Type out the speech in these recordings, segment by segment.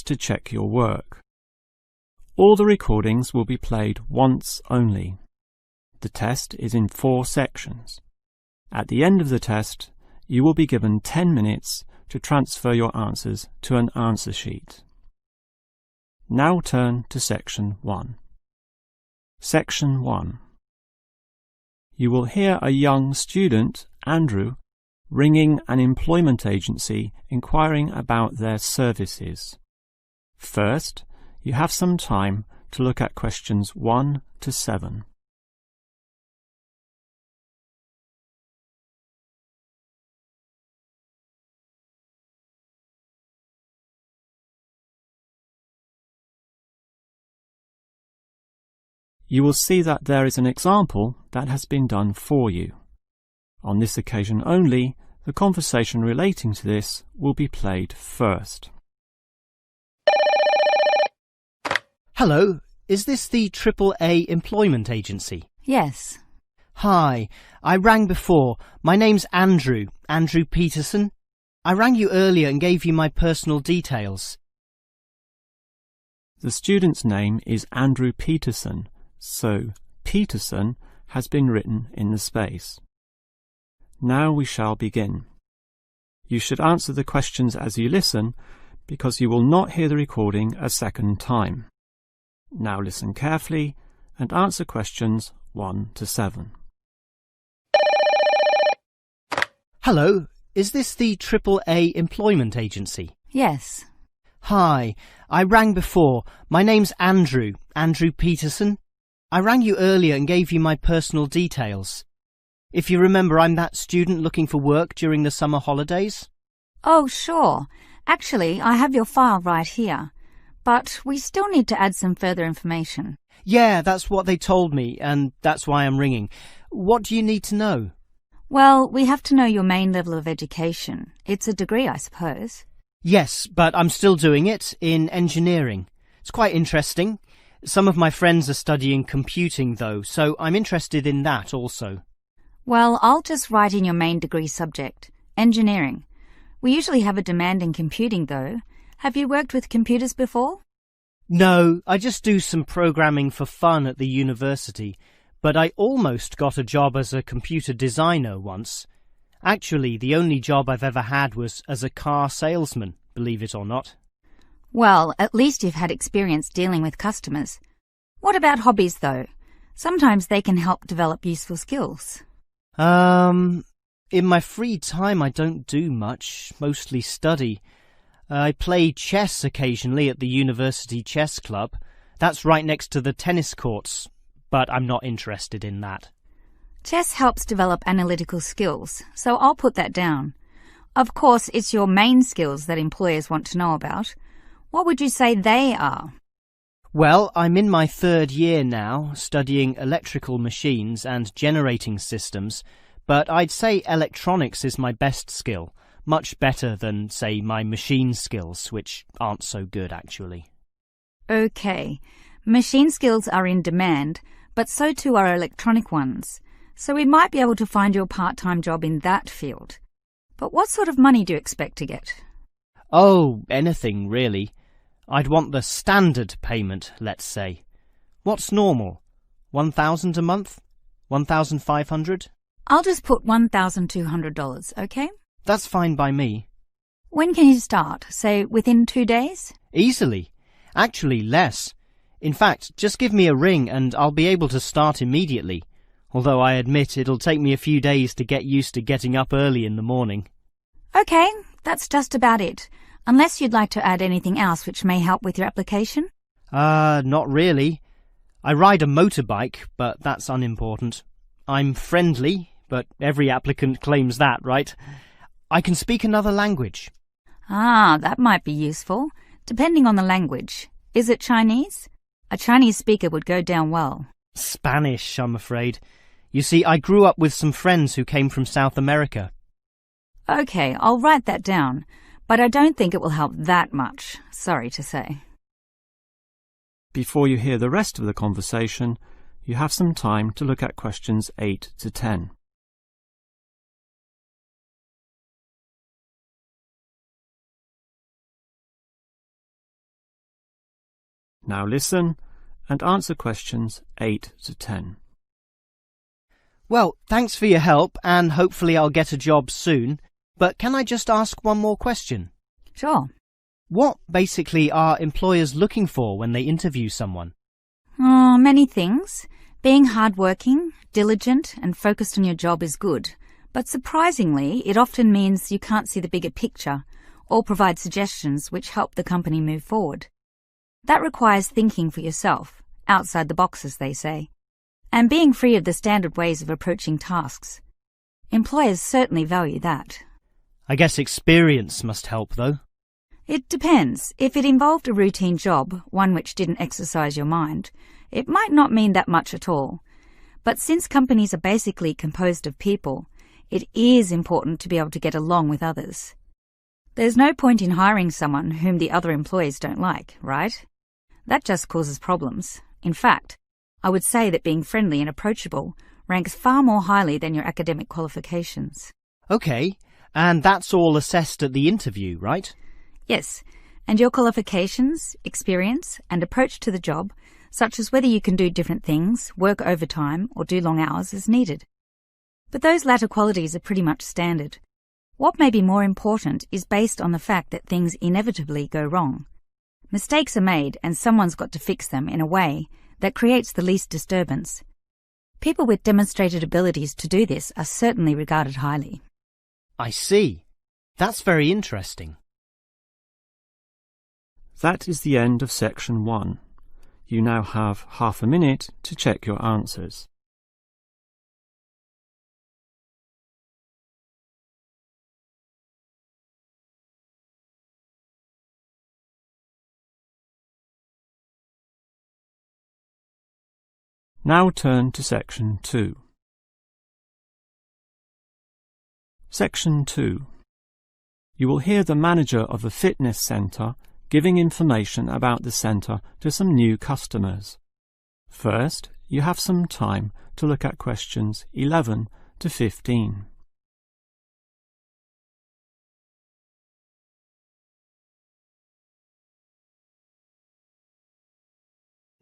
to check your work. All the recordings will be played once only. The test is in 4 sections. At the end of the test, you will be given 10 minutes to transfer your answers to an answer sheet. Now turn to Section 1. Section 1. You will hear a young student, Andrew, ringing an employment agency inquiring about their services. First, you have some time to look at questions 1 to 7. You will see that there is an example that has been done for you. On this occasion only, the conversation relating to this will be played first. Hello, is this the AAA employment agency? Yes. Hi, I rang before. My name's Andrew Peterson. I rang you earlier and gave you my personal details. The student's name is Andrew Peterson, so Peterson has been written in the space. Now we shall begin. You should answer the questions as you listen, because you will not hear the recording a second time. Now listen carefully and answer questions 1 to 7. Hello, is this the AAA employment agency? Yes. Hi, I rang before. My name's Andrew Peterson. I rang you earlier and gave you my personal details. If you remember, I'm that student looking for work during the summer holidays. Oh, sure. Actually, I have your file right here. But we still need to add some further information. Yeah, that's what they told me, and that's why I'm ringing. What do you need to know? Well, we have to know your main level of education. It's a degree, I suppose. Yes, but I'm still doing it in engineering. It's quite interesting. Some of my friends are studying computing, though, so I'm interested in that also. Well, I'll just write in your main degree subject, engineering. We usually have a demand in computing, though. Have you worked with computers before? No, I just do some programming for fun at the university, but I almost got a job as a computer designer once. Actually, the only job I've ever had was as a car salesman, believe it or not. Well, at least you've had experience dealing with customers. What about hobbies, though? Sometimes they can help develop useful skills. In my free time I don't do much, mostly study. I play chess occasionally at the university chess club. That's right next to the tennis courts, but I'm not interested in that. Chess helps develop analytical skills, so I'll put that down. Of course, it's your main skills that employers want to know about. What would you say they are? Well, I'm in my 3rd year now, studying electrical machines and generating systems, but I'd say electronics is my best skill, much better than, say, my machine skills, which aren't so good, actually. Okay, machine skills are in demand, but so too are electronic ones, so we might be able to find you a part-time job in that field. But what sort of money do you expect to get? Oh, anything, really. I'd want the standard payment, let's say. What's normal? 1,000 a month? 1,500? I'll just put $1,200, okay? That's fine by me. When can you start? Say, within 2 days? Easily. Actually, less. In fact, just give me a ring and I'll be able to start immediately. Although I admit it'll take me a few days to get used to getting up early in the morning. Okay, that's just about it. Unless you'd like to add anything else which may help with your application? Not really. I ride a motorbike, but that's unimportant. I'm friendly, but every applicant claims that, right? I can speak another language. Ah, that might be useful, depending on the language. Is it Chinese? A Chinese speaker would go down well. Spanish, I'm afraid. You see, I grew up with some friends who came from South America. Okay, I'll write that down, but I don't think it will help that much, sorry to say. Before you hear the rest of the conversation, you have some time to look at questions 8 to 10. Now listen and answer questions 8 to 10. Well, thanks for your help, and hopefully I'll get a job soon. But can I just ask one more question? Sure. What basically are employers looking for when they interview someone? Oh, many things. Being hardworking, diligent, and focused on your job is good. But surprisingly, it often means you can't see the bigger picture or provide suggestions which help the company move forward. That requires thinking for yourself, outside the box, as they say, and being free of the standard ways of approaching tasks. Employers certainly value that. I guess experience must help, though. It depends. If it involved a routine job, one which didn't exercise your mind, it might not mean that much at all. But since companies are basically composed of people, it is important to be able to get along with others. There's no point in hiring someone whom the other employees don't like, right? That just causes problems. In fact, I would say that being friendly and approachable ranks far more highly than your academic qualifications. Okay, and that's all assessed at the interview, right? Yes, and your qualifications, experience, and approach to the job, such as whether you can do different things, work overtime, or do long hours, is needed. But those latter qualities are pretty much standard. What may be more important is based on the fact that things inevitably go wrong. Mistakes are made, and someone's got to fix them in a way that creates the least disturbance. People with demonstrated abilities to do this are certainly regarded highly. I see. That's very interesting. That is the end of section 1. You now have half a minute to check your answers. Now turn to section 2. Section 2. You will hear the manager of the fitness centre giving information about the centre to some new customers. First, you have some time to look at questions 11 to 15.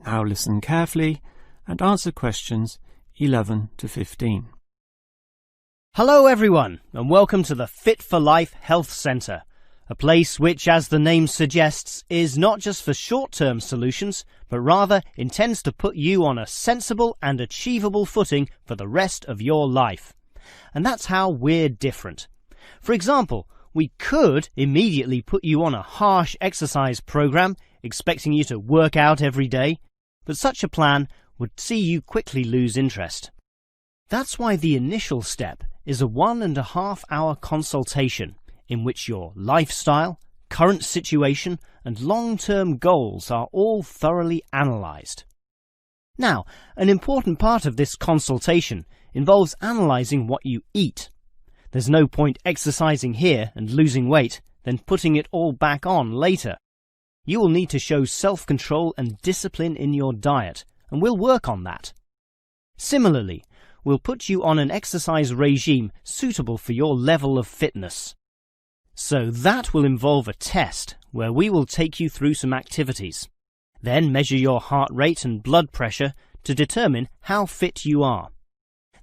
Now listen carefully and answer questions 11 to 15. Hello everyone, and welcome to the Fit for Life Health Centre, a place which, as the name suggests, is not just for short-term solutions, but rather intends to put you on a sensible and achievable footing for the rest of your life. And that's how we're different. For example, we could immediately put you on a harsh exercise program, expecting you to work out every day, but such a plan would see you quickly lose interest. That's why the initial step is a 1.5 hour consultation in which your lifestyle, current situation, and long-term goals are all thoroughly analysed. Now, an important part of this consultation involves analysing what you eat. There's no point exercising here and losing weight, then putting it all back on later. You will need to show self-control and discipline in your diet, and we'll work on that. Similarly, we'll put you on an exercise regime suitable for your level of fitness. So that will involve a test where we will take you through some activities, then measure your heart rate and blood pressure to determine how fit you are.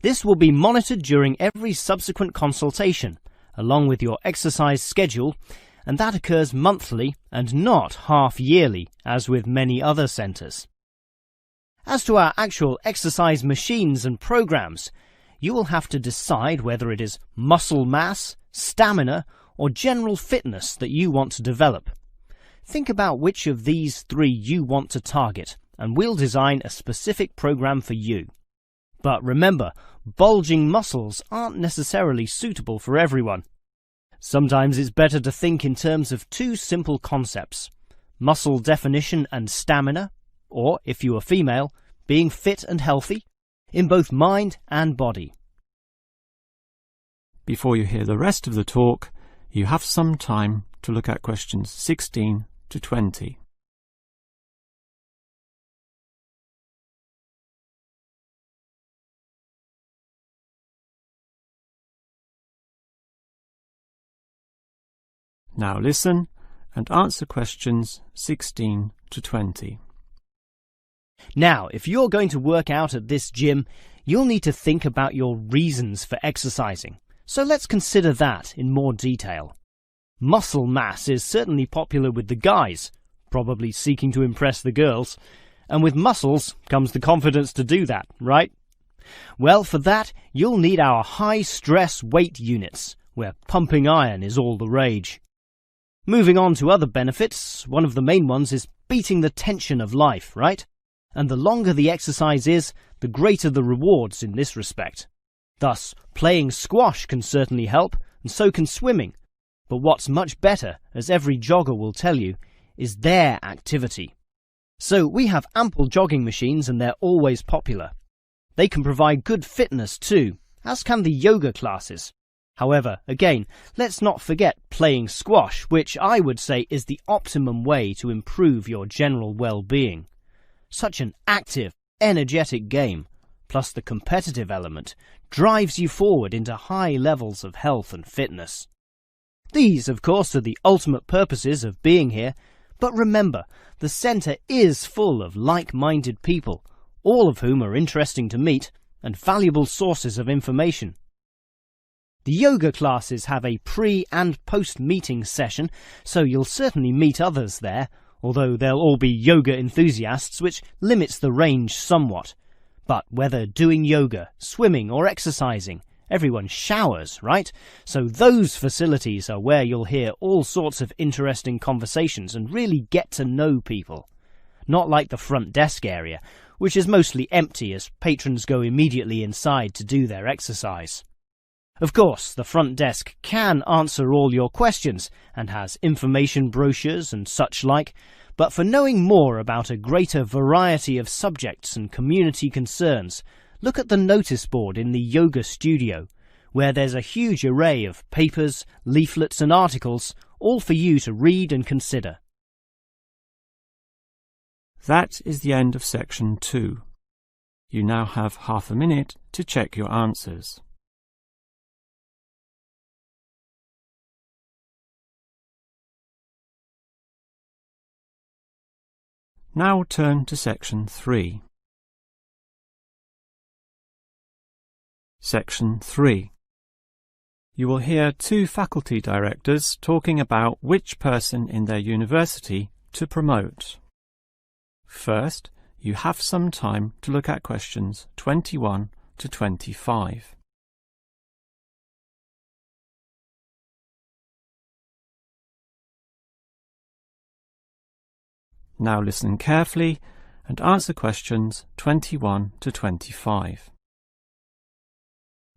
This will be monitored during every subsequent consultation, along with your exercise schedule, and that occurs monthly and not half-yearly, as with many other centres. As to our actual exercise machines and programs, you will have to decide whether it is muscle mass, stamina, or general fitness that you want to develop. Think about which of these 3 you want to target, and we'll design a specific program for you. But remember, bulging muscles aren't necessarily suitable for everyone. Sometimes it's better to think in terms of 2 simple concepts: muscle definition and stamina, or, if you are female, being fit and healthy, in both mind and body. Before you hear the rest of the talk, you have some time to look at questions 16 to 20. Now listen and answer questions 16 to 20. Now, if you're going to work out at this gym, you'll need to think about your reasons for exercising. So let's consider that in more detail. Muscle mass is certainly popular with the guys, probably seeking to impress the girls. And with muscles comes the confidence to do that, right? Well, for that, you'll need our high-stress weight units, where pumping iron is all the rage. Moving on to other benefits, one of the main ones is beating the tension of life, right? And the longer the exercise is, the greater the rewards in this respect. Thus, playing squash can certainly help, and so can swimming. But what's much better, as every jogger will tell you, is their activity. So we have ample jogging machines and they're always popular. They can provide good fitness too, as can the yoga classes. However, again, let's not forget playing squash, which I would say is the optimum way to improve your general well-being. Such an active, energetic game, plus the competitive element, drives you forward into high levels of health and fitness. These, of course, are the ultimate purposes of being here, but remember, the centre is full of like-minded people, all of whom are interesting to meet and valuable sources of information. The yoga classes have a pre- and post-meeting session, so you'll certainly meet others there, although they'll all be yoga enthusiasts, which limits the range somewhat. But whether doing yoga, swimming or exercising, everyone showers, right? So those facilities are where you'll hear all sorts of interesting conversations and really get to know people. Not like the front desk area, which is mostly empty as patrons go immediately inside to do their exercise. Of course, the front desk can answer all your questions and has information brochures and such like, but for knowing more about a greater variety of subjects and community concerns, look at the notice board in the yoga studio, where there's a huge array of papers, leaflets and articles, all for you to read and consider. That is the end of section 2. You now have half a minute to check your answers. Now turn to section 3. Section 3. You will hear 2 faculty directors talking about which person in their university to promote. First, you have some time to look at questions 21 to 25. Now listen carefully and answer questions 21 to 25.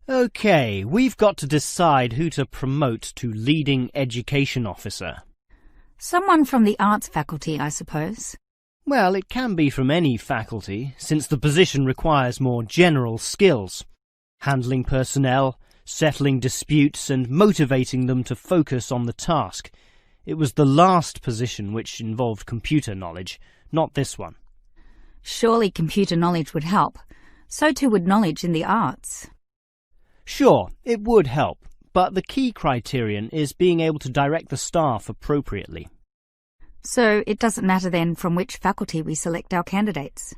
OK, we've got to decide who to promote to leading education officer. Someone from the arts faculty, I suppose. Well, it can be from any faculty, since the position requires more general skills. Handling personnel, settling disputes and motivating them to focus on the task. It was the last position which involved computer knowledge, not this one. Surely computer knowledge would help. So too would knowledge in the arts. Sure, it would help, but the key criterion is being able to direct the staff appropriately. So it doesn't matter then from which faculty we select our candidates?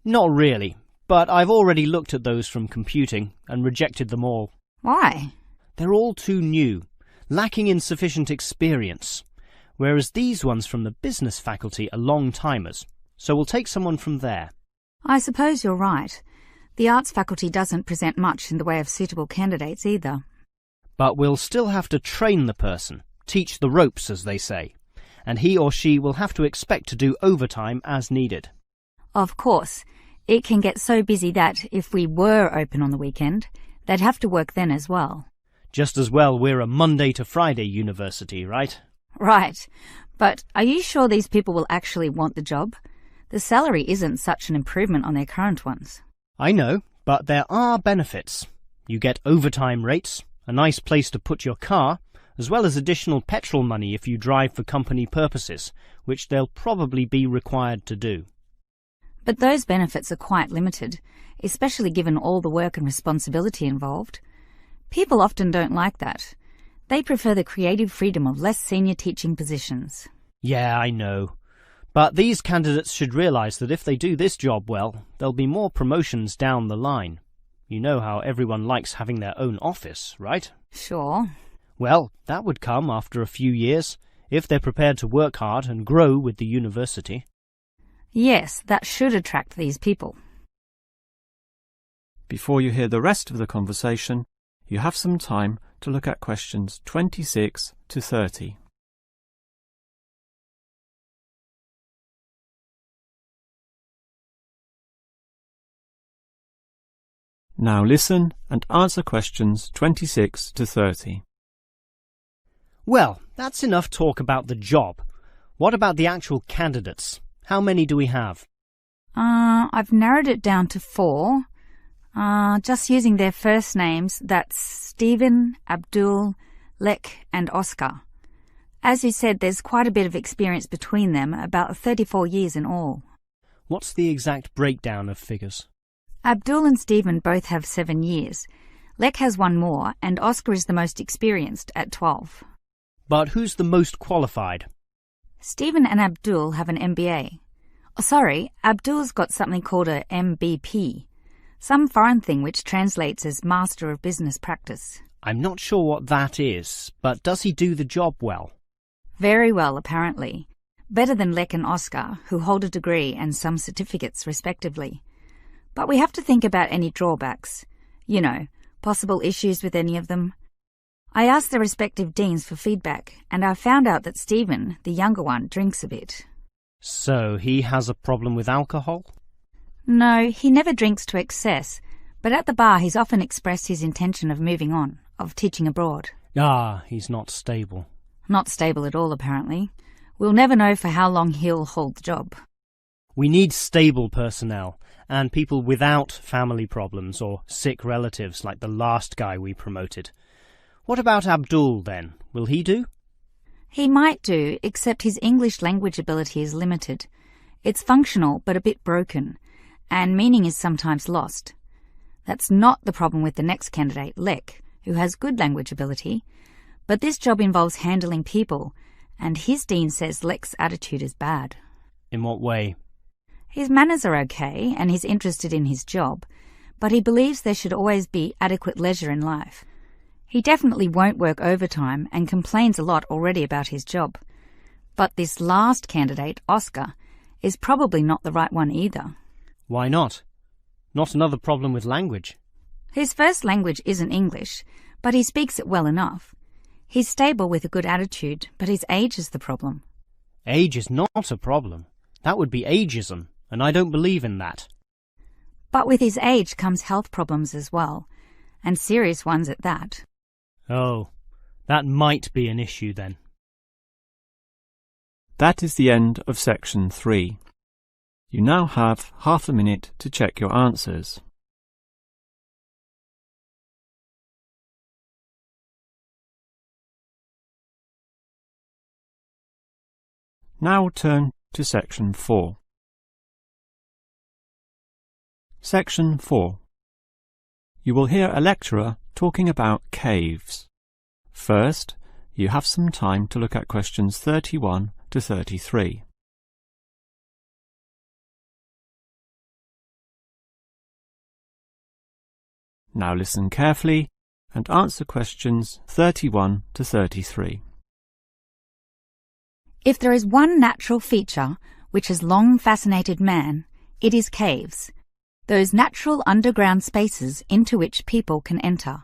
Not really, but I've already looked at those from computing and rejected them all. Why? They're all too new, lacking in sufficient experience, whereas these ones from the business faculty are long-timers, so we'll take someone from there. I suppose you're right. The arts faculty doesn't present much in the way of suitable candidates either. But we'll still have to train the person, teach the ropes, as they say, and he or she will have to expect to do overtime as needed. Of course, it can get so busy that if we were open on the weekend, they'd have to work then as well. Just as well we're a Monday to Friday university, right? Right. But are you sure these people will actually want the job? The salary isn't such an improvement on their current ones. I know, but there are benefits. You get overtime rates, a nice place to put your car, as well as additional petrol money if you drive for company purposes, which they'll probably be required to do. But those benefits are quite limited, especially given all the work and responsibility involved. People often don't like that. They prefer the creative freedom of less senior teaching positions. Yeah, I know. But these candidates should realise that if they do this job well, there'll be more promotions down the line. You know how everyone likes having their own office, right? Sure. Well, that would come after a few years, if they're prepared to work hard and grow with the university. Yes, that should attract these people. Before you hear the rest of the conversation, you have some time to look at questions 26 to 30. Now listen and answer questions 26 to 30. Well, that's enough talk about the job. What about the actual candidates? How many do we have? I've narrowed it down to 4. Just using their first names, that's Stephen, Abdul, Lek and Oscar. As you said, there's quite a bit of experience between them, about 34 years in all. What's the exact breakdown of figures? Abdul and Stephen both have 7 years. Lek has 1 more, and Oscar is the most experienced at 12. But who's the most qualified? Stephen and Abdul have an MBA. Oh, sorry, Abdul's got something called a MBP, some foreign thing which translates as Master of Business Practice. I'm not sure what that is, but does he do the job well? Very well, apparently. Better than Lek and Oscar, who hold a degree and some certificates respectively. But we have to think about any drawbacks. You know, possible issues with any of them. I asked the respective deans for feedback, and I found out that Stephen, the younger one, drinks a bit. So he has a problem with alcohol? No, he never drinks to excess, but at the bar he's often expressed his intention of moving on, of teaching abroad. Ah, he's not stable. Not stable at all, apparently. We'll never know for how long he'll hold the job. We need stable personnel, and people without family problems or sick relatives like the last guy we promoted. What about Abdul, then? Will he do? He might do, except his English language ability is limited. It's functional, but a bit broken, and meaning is sometimes lost. That's not the problem with the next candidate, Lek, who has good language ability, but this job involves handling people, and his dean says Lek's attitude is bad. In what way? His manners are okay, and he's interested in his job, but he believes there should always be adequate leisure in life. He definitely won't work overtime and complains a lot already about his job. But this last candidate, Oscar, is probably not the right one either. Why not? Not another problem with language. His first language isn't English, but he speaks it well enough. He's stable with a good attitude, but his age is the problem. Age is not a problem. That would be ageism, and I don't believe in that. But with his age comes health problems as well, and serious ones at that. Oh, that might be an issue then. That is the end of section 3. You now have half a minute to check your answers. Now turn to section 4. Section 4. You will hear a lecturer talking about caves. First, you have some time to look at questions 31 to 33. Now listen carefully and answer questions 31 to 33. If there is one natural feature which has long fascinated man, it is caves, those natural underground spaces into which people can enter.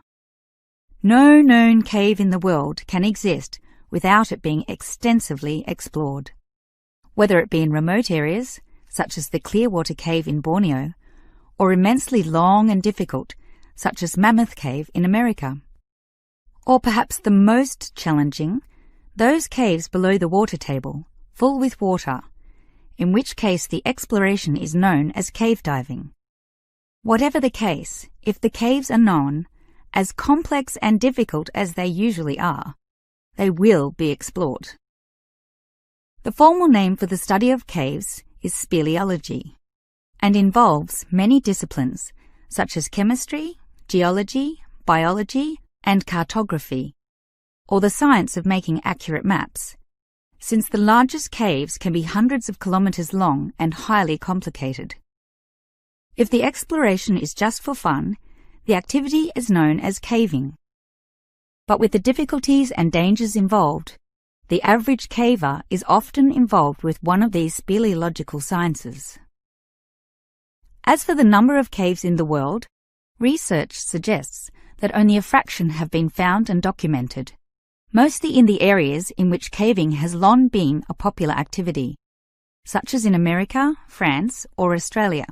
No known cave in the world can exist without it being extensively explored. Whether it be in remote areas, such as the Clearwater Cave in Borneo, or immensely long and difficult, such as Mammoth Cave in America. Or perhaps the most challenging, those caves below the water table, full with water, in which case the exploration is known as cave diving. Whatever the case, if the caves are known, as complex and difficult as they usually are, they will be explored. The formal name for the study of caves is speleology, and involves many disciplines such as chemistry, geology, biology, and cartography, or the science of making accurate maps. since the largest caves can be hundreds of kilometres long and highly complicated. If the exploration is just for fun, the activity is known as caving. But with the difficulties and dangers involved, the average caver is often involved with one of these speleological sciences. As for the number of caves in the world, research suggests that only a fraction have been found and documented, mostly in the areas in which caving has long been a popular activity, such as in America, France, or Australia.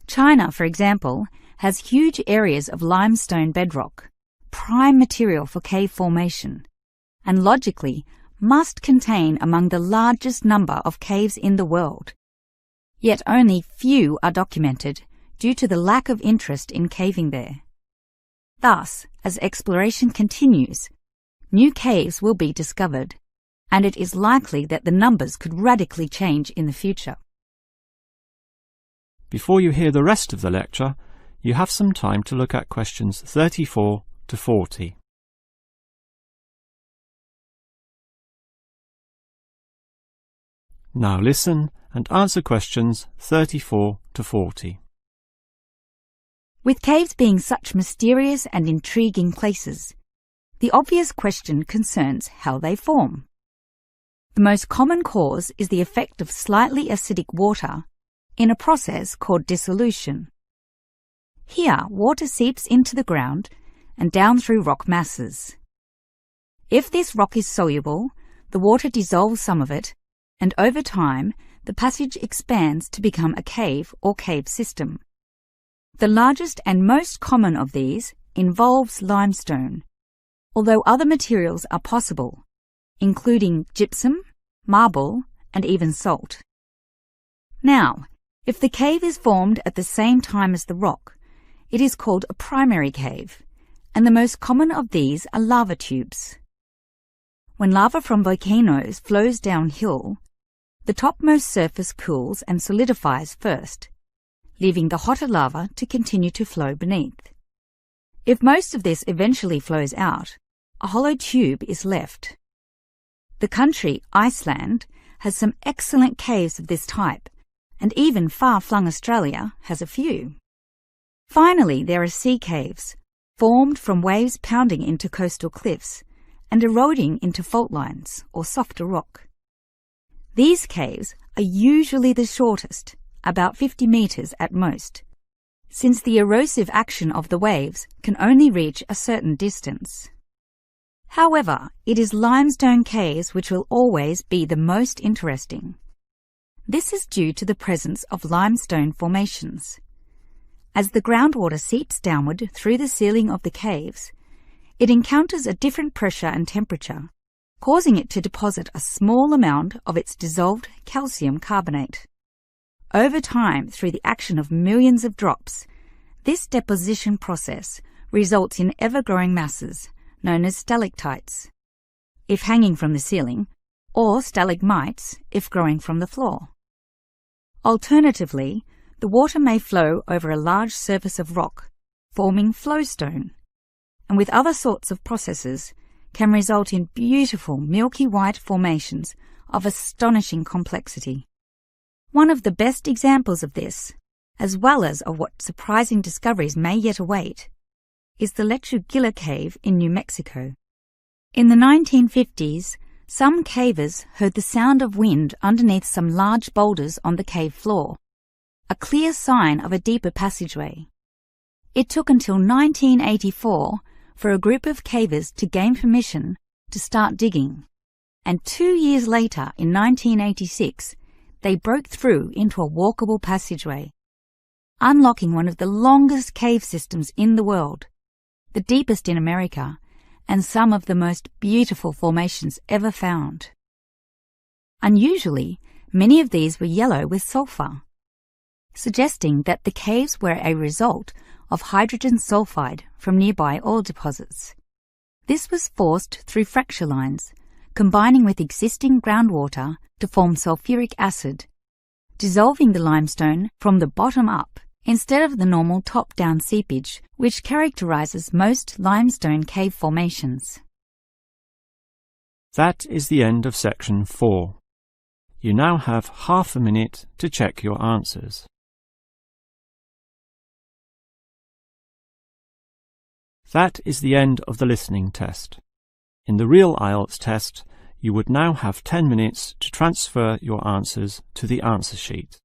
China, for example, has huge areas of limestone bedrock, prime material for cave formation, and logically must contain among the largest number of caves in the world. Yet only few are documented due to the lack of interest in caving there. Thus, as exploration continues, new caves will be discovered, and it is likely that the numbers could radically change in the future. Before you hear the rest of the lecture, you have some time to look at questions 34 to 40. Now listen and answer questions 34 to 40. With caves being such mysterious and intriguing places, the obvious question concerns how they form. The most common cause is the effect of slightly acidic water in a process called dissolution. Here, water seeps into the ground and down through rock masses. If this rock is soluble, the water dissolves some of it, and over time, the passage expands to become a cave or cave system. The largest and most common of these involves limestone, although other materials are possible, including gypsum, marble, and even salt. Now, if the cave is formed at the same time as the rock, it is called a primary cave, and the most common of these are lava tubes. When lava from volcanoes flows downhill, the topmost surface cools and solidifies first, leaving the hotter lava to continue to flow beneath. If most of this eventually flows out, a hollow tube is left. The country, Iceland, has some excellent caves of this type, and even far-flung Australia has a few. Finally, there are sea caves, formed from waves pounding into coastal cliffs and eroding into fault lines or softer rock. These caves are usually the shortest, about 50 metres at most, since the erosive action of the waves can only reach a certain distance. However, it is limestone caves which will always be the most interesting. This is due to the presence of limestone formations. As the groundwater seeps downward through the ceiling of the caves, it encounters a different pressure and temperature, causing it to deposit a small amount of its dissolved calcium carbonate. Over time, through the action of millions of drops, this deposition process results in ever-growing masses known as stalactites, if hanging from the ceiling, or stalagmites if growing from the floor. Alternatively, the water may flow over a large surface of rock, forming flowstone, and with other sorts of processes can result in beautiful milky white formations of astonishing complexity. One of the best examples of this, as well as of what surprising discoveries may yet await, is the Lechuguilla Cave in New Mexico. In the 1950s, some cavers heard the sound of wind underneath some large boulders on the cave floor, a clear sign of a deeper passageway. It took until 1984 for a group of cavers to gain permission to start digging, and 2 years later, in 1986, they broke through into a walkable passageway, unlocking one of the longest cave systems in the world, the deepest in America, and some of the most beautiful formations ever found. Unusually, many of these were yellow with sulfur, suggesting that the caves were a result of hydrogen sulfide from nearby oil deposits. This was forced through fracture lines, combining with existing groundwater to form sulfuric acid, dissolving the limestone from the bottom up instead of the normal top-down seepage which characterizes most limestone cave formations. That is the end of section 4. You now have half a minute to check your answers. That is the end of the listening test. In the real IELTS test, you would now have 10 minutes to transfer your answers to the answer sheet.